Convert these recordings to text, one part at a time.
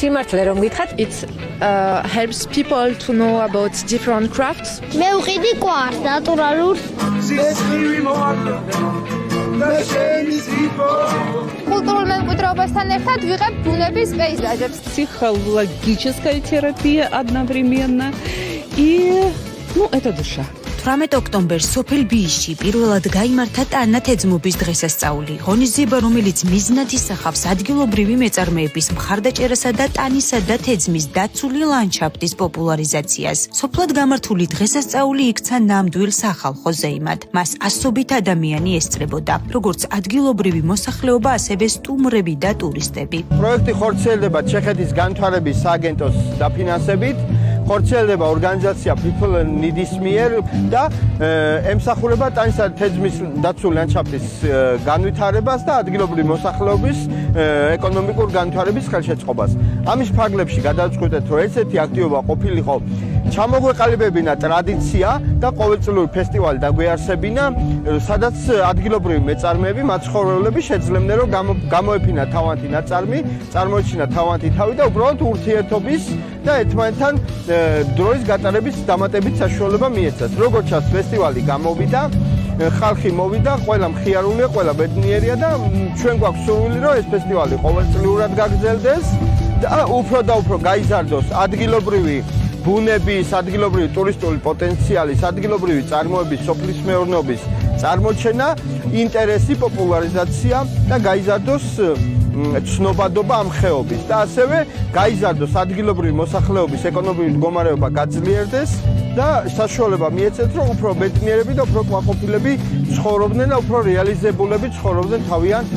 სიმართლე რომ გითხრათ, it helps people to know about different crafts. მე ვყიდი კვარს ნატურალურს. კულტურულ მემკვიდრეობასთან ერთად ვიღებ ბუნების პეიზაჟებს. Психологическая терапия одновременно. И, это душа. 18 ოქტომბერს სოფელ ბიისში პირველად გაიმართა ტანა თეძმობის დღესასწაული. ღონისძიება, რომელიც მიზნად ისახავს ადგილობრივი მეწარმეების მხარდაჭერასა და ტანისა და თეძმის დაცული ლანდშაფტის პოპულარიზაციას. სოფლად გამართული დღესასწაული იქცა ნამდვილ სახალხო ზეიმად. მას ასობით ადამიანი ესწრებოდა, როგორც ადგილობრივი მოსახლეობა, ასევე სტუმრები და ტურისტები. პროექტი ხორციელდება ჩეხეთის განვითარების სააგენტოს დაფინანსებით. ხორციელდება ორგანიზაცია People Need-ის მიერ და ემსახურება ტანისა და თეძმის დაცული ლანდშაფტის განვითარებას და ადგილობრივი მოსახლეობის ეკონომიკურ განვითარების ხელშეწყობას. ამის ფარგლებში გადავწყვიტეთ, რომ ერთ-ერთი აქტივობა ყოფილიყო ჩამოგვეყალიბებინა ტრადიცია და ყოველწლიური ფესტივალი დაგვეარსებინა, სადაც ადგილობრივი მეწარმეები, მაცხოვრებლები შეძლებდნენ, რომ გამოეფინა თავანთი ნაწარმი, წარმოეჩინა თავანთი თავი და უბრალოდ ურთიერთობის და ერთმანეთთან დროის გატარების დამატებით საშუალება მიეცათ. როგორც ჩანს, ფესტივალი გამოვიდა, ხალხი მოვიდა, ყველა მხიარულია, ყველა ბედნიერია და ჩვენ გვაქვს სურვილი, რომ ეს ფესტივალი ყოველწლიურად გაგრძელდეს და უფრო გაიზარდოს ადგილობრივი ბუნების, ადგილობრივი ტურისტული პოტენციალის, ადგილობრივი წარმოების, სოფლის მეურნეობის წარმოჩენა, ინტერესი, პოპულარიზაცია და გაიზარდოს ცნობადობა ამ ხეობის და ასევე გაიზარდოს ადგილობრივი მოსახლეობის ეკონომიკური მდგომარეობა გაძლიერდეს და საშუალება მიეცეთ, რომ უფრო ბედნიერები და უფრო კმაყოფილები ცხოვრობდნენ და უფრო რეალიზებულები ცხოვრობდნენ თავიანთ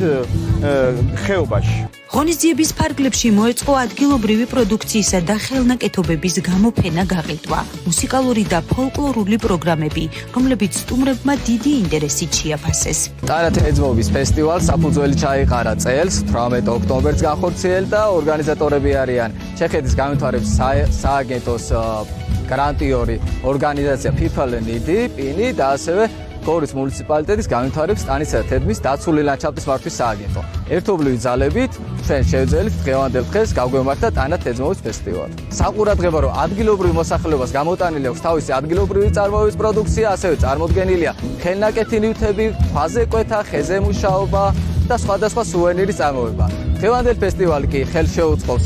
ხეობაში. ღონისძიების ფარგლებში მოეწყო ადგილობრივი პროდუქციისა და ხელნაკეთობების გამოფენა გაყიდვა, მუსიკალური და ფოლკლორული პროგრამები, რომლებიც სტუმრებმა დიდი ინტერესით შეაფასეს. ტანა თეძმობის ფესტივალს საფუძველი ჩაიყარა წელს 18 ოქტომბერს განხორციელდა. ორგანიზატორები არიან ჩეხეთის განვითარების სააგენტოს გრანტიორი ორგანიზაცია People Need-ი, პინი და ასევე გორის მუნიციპალიტეტის განვითარების ტანისა და თეძმის დაცული ლანდშაფტის მართვის სააგენტო. ერთობლივი ძალებით ჩვენ შევძელით დღევანდელ დღეს გავგვემართა ტანა თეძმობის ფესტივალი. საყურადღება, რომ ადგილობრივ მოსახლეობას გამოტანილი აქვს თავისი ადგილობრივი წარმოების პროდუქცია, ასევე წარმოდგენილია ხელნაკეთი ნივთები, ქვაზე კვეთა, ხეზე მუშაობა და სხვადასხვა სუვენირის წარმოება. დღევანდელ ფესტივალი კი ხელს შეუწყობს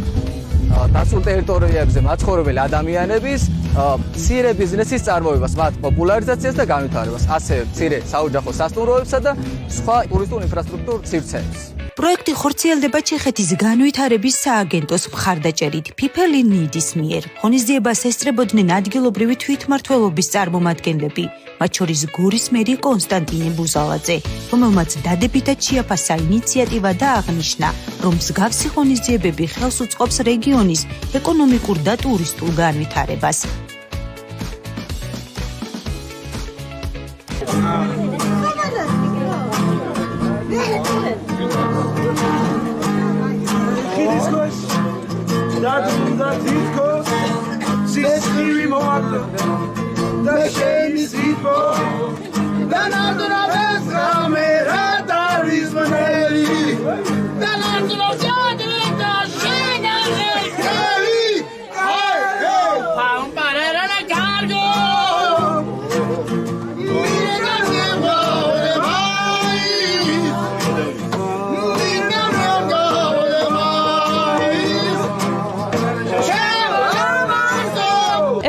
დაცულ ტერიტორიებზე მაცხოვრებელი ადამიანების მცირე ბიზნესის წარმოებას, მათ პოპულარიზაციას და განვითარებას, ასევე მცირე საოჯახო სასტუმროებსა და სხვა ტურისტულ ინფრასტრუქტურულ სივრცეებს. პროექტი ხორციელდება ჩეხეთის განვითარების სააგენტოს მხარდაჭერით People Need-ის მიერ. ღონისძიებას ესწრებოდნენ ადგილობრივი თვითმმართველობის წარმომადგენლები, მათ შორის გორის მერი კონსტანტინე ბუზალაძე, რომელმაც დადებითად შეაფასა ინიციატივა და აღნიშნა, რომ მსგავსი ღონისძიებები ხელს უწყობს რეგიონის ეკონომიკურ და ტურისტულ განვითარებას.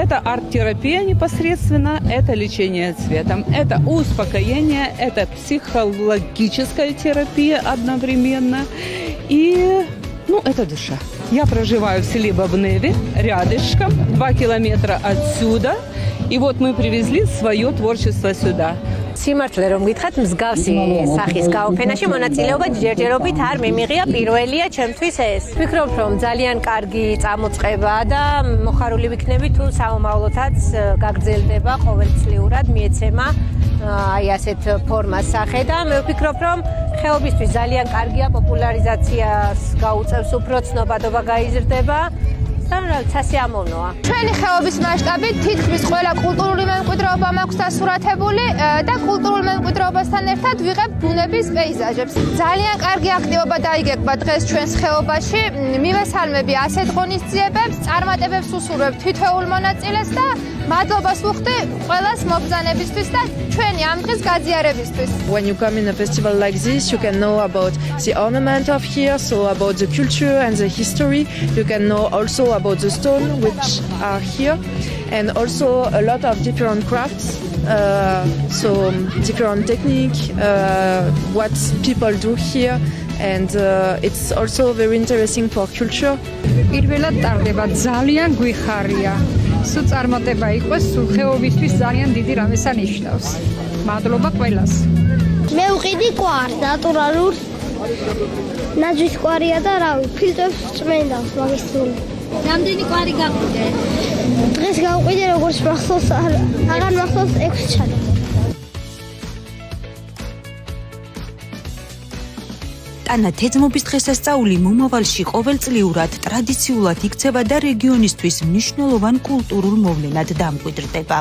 Это арт-терапия непосредственно, это лечение цветом, это успокоение, это психологическая терапия одновременно и, это душа. Я проживаю в селе Бабневе, рядышком, 2 километра отсюда, и вот мы привезли свое творчество сюда. სიმართლე რომ გითხრათ, მსგავსი სახის გამოფენაში მონაწილეობა ჯერჯერობით არ მიმიღია, პირველია ჩემთვის ეს. ვფიქრობ, რომ ძალიან კარგი წამოწყება და მოხარული ვიქნები თუ საომავლოთაც გაგრძელდება ყოველწლიურად მიეცემა აი ასეთ ფორმას სახე და მე ვფიქრობ, რომ ხეობისთვის ძალიან კარგია, პოპულარიზაციას გაუწევს, უფრო ცნობადობა გაიზრდება და სასიამოვნოა. ჩვენი ხეობის მასშტაბით თითქმის ყველა კულტურული მემკვიდრეობა მაქვს დასურათებული და კულტურულ მემკვიდრეობასთან ერთად ვიღებ ბუნების პეიზაჟებს. ძალიან კარგი აქტივობა დაიგეგმა დღეს ჩვენს ხეობაში. მივესალმები ასეთ ღონისძიებებს, წარმატებებს უსურვებ თითოეულ მონაწილეს და მადლობას ვუხდი ყველას მობრძანებისთვის და ჩვენი ამ დღის გაზიარებისთვის. When you come in a festival like this, you can know about the ornament of here, so about the culture and the history. You can know also about the stone which are here, and also a lot of different crafts, so different technique, what people do here, and it's also very interesting for culture. პირველად ტარდება ძალიან გვიხარია. სულ წარმატება იყოს, სულ ხეობისთვის ძალიან დიდი რამეს ანიშნავს. მადლობა ყველას. მე ვყიდი კვარს ნატურალურ ნაძვის კვარია და რავი ფილტვებს წმენდავს მაგის თული. რამდენი კვარი გაყიდე? დღეს გავყიდე როგორც მახსოვს აღარ მახსოვს 6 ჩადა. ტანა თეძმობის დღესასწაული მომავალში ყოველწლიურად ტრადიციულად იქცევა და რეგიონისთვის მნიშვნელოვან კულტურულ მოვლენად დამკვიდრდება.